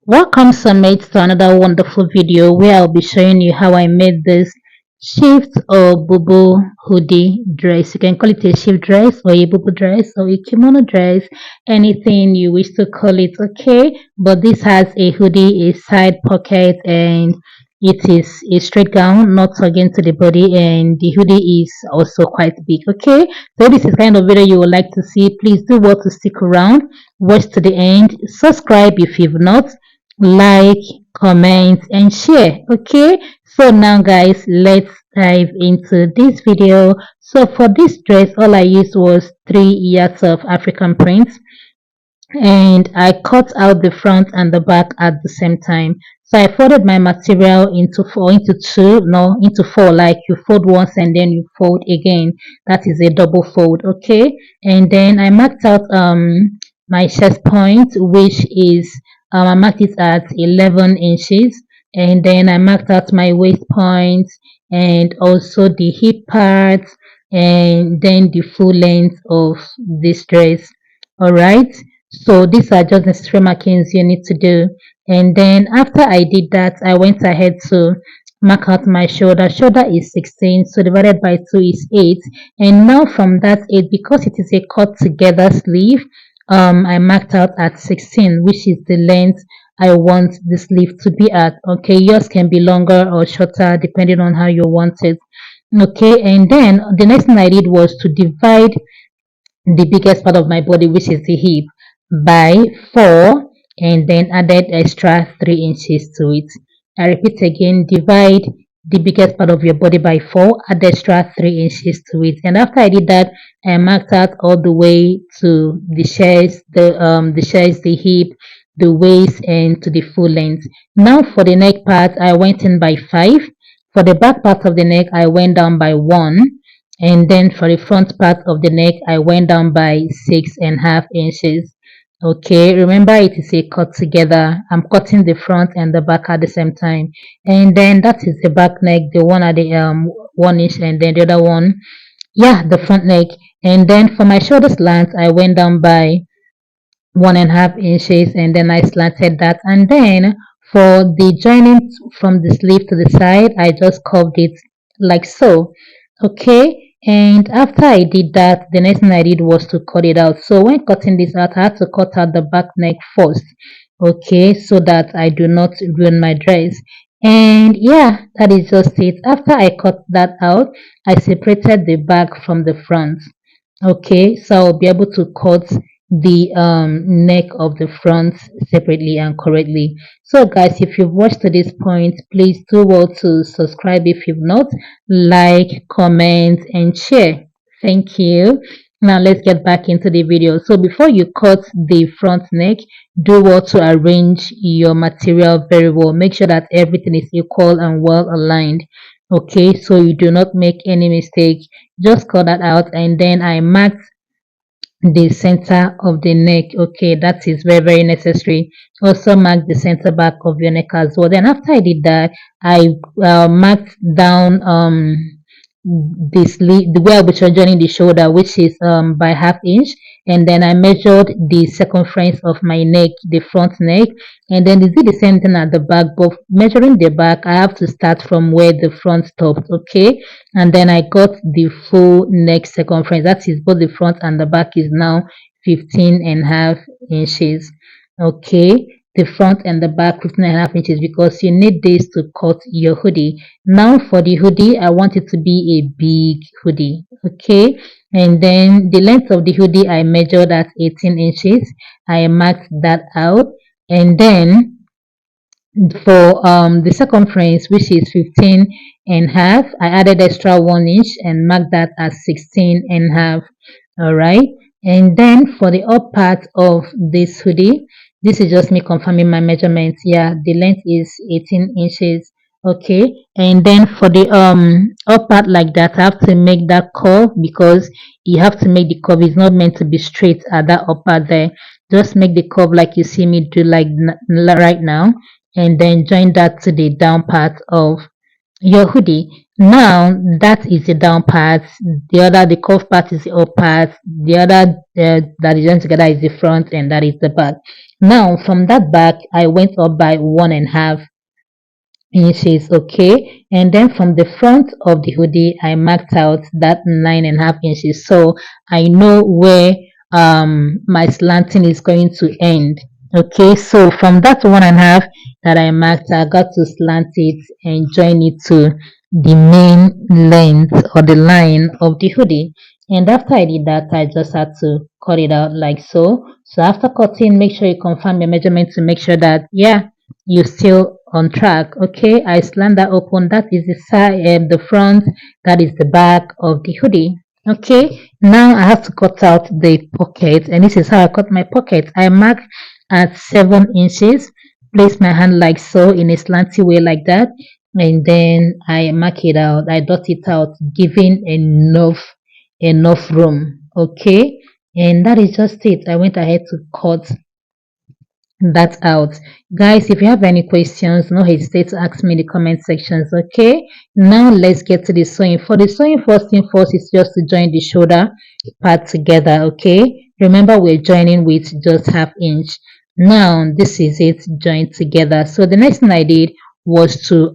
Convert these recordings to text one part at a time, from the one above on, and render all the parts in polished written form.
Welcome Summit to another wonderful video where I'll be showing you how I made this shift or boubou hoodie dress. You can call it a shift dress or a boubou dress or a kimono dress, anything you wish to call it, okay? But this has a hoodie, a side pocket, and it is a straight gown, not tugging to the body, and the hoodie is also quite big, okay? So this is kind of video you would like to see. Please do well to stick around, watch to the end, subscribe if you've not, like, comment, and share. Okay, so now guys, let's dive into this video. So for this dress, all I used was 3 yards of African prints, and I cut out the front and the back at the same time. So I folded my material into four, into two, no, into four. Like you fold once and then you fold again. That is a double fold, okay? And then I marked out my chest point, which is I marked it at 11 inches, and then I marked out my waist point and also the hip parts, and then the full length of this dress. All right, so these are just necessary markings you need to do. And then after I did that, I went ahead to mark out my shoulder. Shoulder is 16, so divided by 2 is 8. And now from that 8, because it is a cut together sleeve, I marked out at 16, which is the length I want the sleeve to be at. Okay, yours can be longer or shorter depending on how you want it. Okay, and then the next thing I did was to divide the biggest part of my body, which is the hip, by 4, and then added extra 3 inches to it. I repeat again, divide the biggest part of your body by 4, add extra 3 inches to it. And after I did that, I marked out all the way to the chest, the hip, the waist, and to the full length. Now for the neck part, I went in by 5. For the back part of the neck, I went down by 1, and then for the front part of the neck, I went down by 6.5 inches. Okay, remember it is a cut together. I'm cutting the front and the back at the same time. And then that is the back neck, the one at the 1 inch, and then the other one, yeah, the front neck. And then for my shoulder slant, I went down by 1.5 inches, and then I slanted that. And then for the joining from the sleeve to the side, I just curved it like so. Okay, and after I did that, the next thing I did was to cut it out. So when cutting this out, I had to cut out the back neck first, okay, so that I do not ruin my dress. And yeah, that is just it. After I cut that out, I separated the back from the front. Okay, so I'll be able to cut the neck of the front separately and correctly. So guys, if you've watched to this point, please do well to subscribe if you've not, like, comment, and share. Thank you. Now let's get back into the video. So before you cut the front neck, do well to arrange your material very well. Make sure that everything is equal and well aligned, okay, so you do not make any mistake. Just cut that out, and then I marked the center of the neck. Okay, that is very necessary. Also mark the center back of your neck as well. Then after I did that, I marked down the sleeve, the way I'll be joining the shoulder, which is by 1/2 inch, and then I measured the circumference of my neck, the front neck, and then did the same thing at the back. But measuring the back, I have to start from where the front stopped, okay, and then I got the full neck circumference. That is both the front and the back is now 15.5 inches. Okay, the front and the back 15.5 inches, because you need this to cut your hoodie. Now for the hoodie, I want it to be a big hoodie, okay, and then the length of the hoodie I measured at 18 inches. I marked that out, and then for the circumference, which is 15.5, I added extra 1 inch and marked that as 16.5. All right, and then for the up part of this hoodie, this is just me confirming my measurements. Yeah, the length is 18 inches. Okay, and then for the up part like that, I have to make that curve, because you have to make the curve. It's not meant to be straight at that up part there. Just make the curve like you see me do, like right now, and then join that to the down part of your hoodie. Now that is the down part, the curve part is the up part, the other that is joined together is the front, and that is the back. Now from that back I went up by 1.5 inches, okay, and then from the front of the hoodie I marked out that 9.5 inches, so I know where my slanting is going to end. Okay, so from that 1.5 that I marked, I got to slant it and join it to the main length or the line of the hoodie. And after I did that, I just had to cut it out like so. So after cutting, make sure you confirm your measurement to make sure that, yeah, you're still on track. Okay, I slant that open. That is the side and the front. That is the back of the hoodie. Okay, now I have to cut out the pocket, and this is how I cut my pocket. I mark at 7 inches, place my hand like so in a slanty way like that, and then I mark it out. I dot it out, giving enough room. Okay, and that is just it. I went ahead to cut that out. Guys, if you have any questions, no hesitate to ask me in the comment sections. Okay, now let's get to the sewing. For the sewing, first thing first is just to join the shoulder part together. Okay, remember we're joining with just 1/2 inch. Now this is it joined together. So the next thing I did was to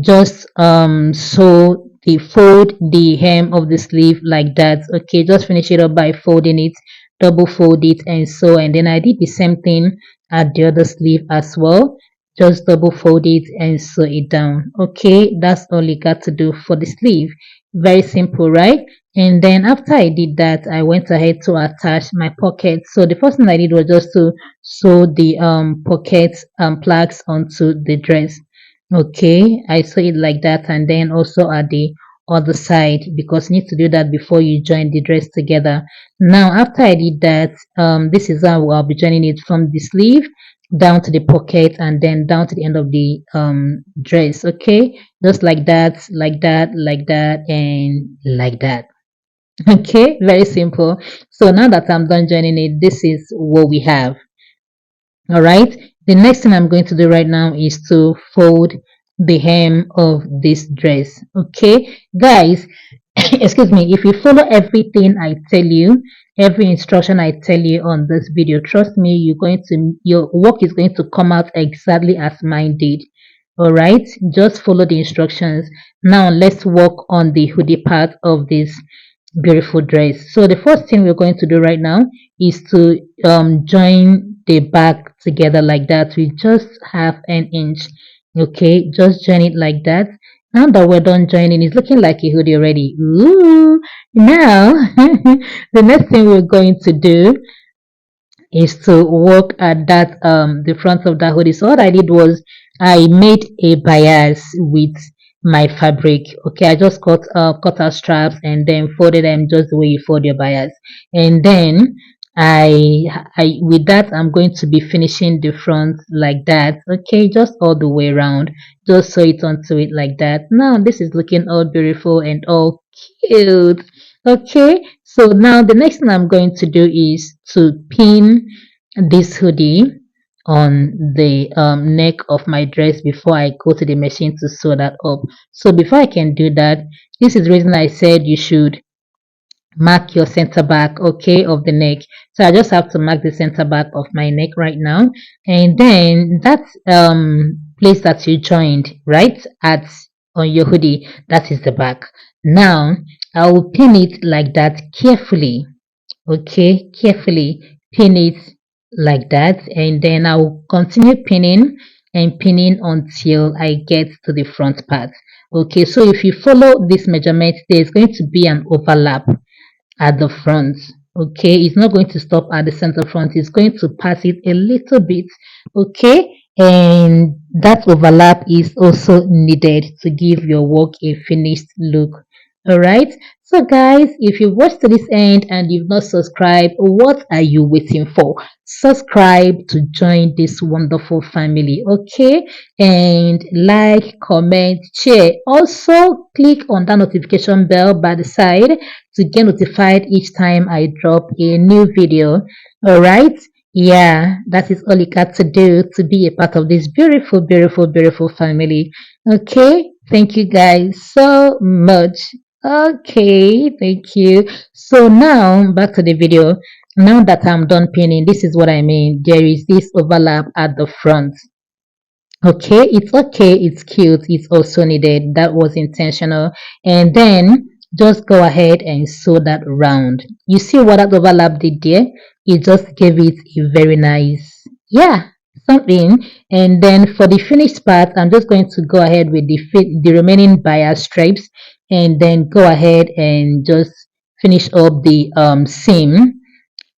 just sew the fold the hem of the sleeve like that. Okay, just finish it up by folding it, double fold it and sew, and then I did the same thing at the other sleeve as well. Just double fold it and sew it down. Okay, that's all you got to do for the sleeve. Very simple, right? And then after I did that, I went ahead to attach my pocket. So the first thing I did was just to sew the pocket plugs onto the dress. Okay, I sew it like that, and then also at the other side, because you need to do that before you join the dress together. Now after I did that, this is how I'll be joining it from the sleeve down to the pocket and then down to the end of the dress. Okay, just like that, like that, like that, and like that. Okay, very simple. So now that I'm done joining it, this is what we have. All right, the next thing I'm going to do right now is to fold the hem of this dress. Okay, guys, excuse me, if you follow everything I tell you, every instruction I tell you on this video, trust me, your work is going to come out exactly as mine did. All right, just follow the instructions. Now let's work on the hoodie part of this beautiful dress. So the first thing we're going to do right now is to join the back together like that with just 1/2 inch. Okay, just join it like that. Now that we're done joining, it's looking like a hoodie already. Ooh, now the next thing we're going to do is to work at that the front of that hoodie. So what I did was I made a bias with my fabric. Okay, I just cut out straps and then folded them just the way you fold your bias, and then I with that I'm going to be finishing the front like that. Okay, just all the way around, just sew it onto it like that. Now this is looking all beautiful and all cute. Okay, so now the next thing I'm going to do is to pin this hoodie on the neck of my dress before I go to the machine to sew that up. So before I can do that, this is the reason I said you should mark your center back, okay, of the neck. So I just have to mark the center back of my neck right now, and then that place that you joined right at on your hoodie, that is the back. Now I will pin it like that carefully. Okay, carefully pin it like that, and then I'll continue pinning and pinning until I get to the front part. Okay, so if you follow this measurement, there's going to be an overlap at the front. Okay, it's not going to stop at the center front, it's going to pass it a little bit. Okay, and that overlap is also needed to give your work a finished look. All right, so guys, if you watched to this end and you've not subscribed, what are you waiting for? Subscribe to join this wonderful family. Okay, and like, comment, share. Also click on that notification bell by the side to get notified each time I drop a new video. All right, yeah, that is all you got to do to be a part of this beautiful, beautiful, beautiful family. Okay, thank you guys so much. Okay, thank you. So now back to the video. Now that I'm done pinning, this is what I mean. There is this overlap at the front. Okay, it's cute, it's also needed. That was intentional. And then just go ahead and sew that around. You see what that overlap did there? It just gave it a very nice, yeah, something. And then for the finished part, I'm just going to go ahead with the remaining bias stripes, and then go ahead and just finish up the seam,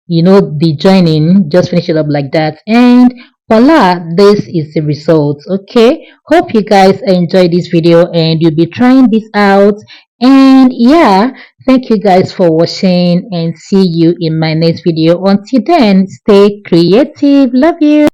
the joining, just finish it up like that, and voila, this is the result. Okay, hope you guys enjoy this video and you'll be trying this out. And yeah, thank you guys for watching, and see you in my next video. Until then, stay creative. Love you.